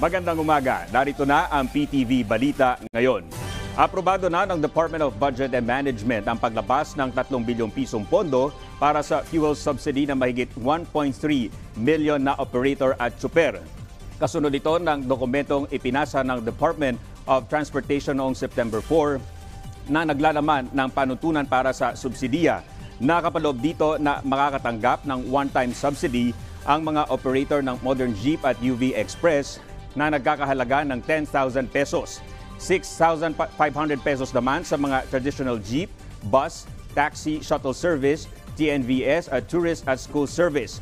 Magandang umaga. Narito na ang PTV Balita ngayon. Aprobado na ng Department of Budget and Management ang paglabas ng 3 bilyong pisong pondo para sa fuel subsidy na mahigit 1.3 million na operator at tsuper. Kasunod ito ng dokumentong ipinasa ng Department of Transportation noong September 4 na naglalaman ng panuntunan para sa subsidiya. Nakapaloob dito na makakatanggap ng one-time subsidy ang mga operator ng Modern Jeep at UV Express na nagkakahalaga ng 10,000 pesos. 6,500 pesos naman sa mga traditional jeep, bus, taxi, shuttle service, TNVS at tourist at school service.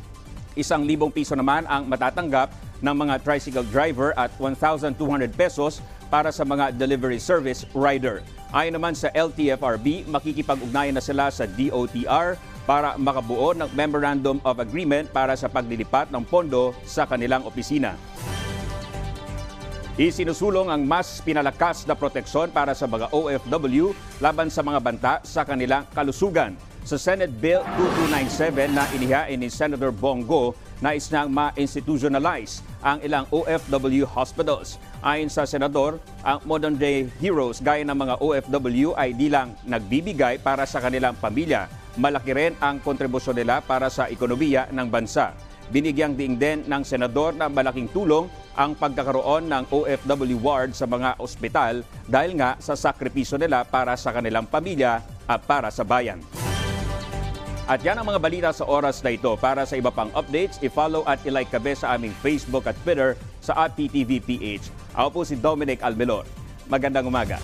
1,000 piso naman ang matatanggap ng mga tricycle driver at 1,200 pesos para sa mga delivery service rider. Ayon naman sa LTFRB, makikipag-ugnayan na sila sa DOTR para makabuo ng Memorandum of Agreement para sa paglilipat ng pondo sa kanilang opisina. Isinusulong ang mas pinalakas na proteksyon para sa mga OFW laban sa mga banta sa kanilang kalusugan. Sa Senate Bill 2297 na inihain ni Senator Bongo, nais nang ma-institutionalize ang ilang OFW hospitals. Ayon sa Senador, ang modern-day heroes gaya ng mga OFW ay di lang nagbibigay para sa kanilang pamilya. Malaki rin ang kontribusyon nila para sa ekonomiya ng bansa. Binigyang diing din ng Senador na malaking tulong ang pagkakaroon ng OFW ward sa mga ospital dahil nga sa sakripisyo nila para sa kanilang pamilya at para sa bayan. At yan ang mga balita sa oras na ito. Para sa iba pang updates, i-follow at i-like kami sa aming Facebook at Twitter sa @PTVPH. Ako po si Dominic Almelor. Magandang umaga.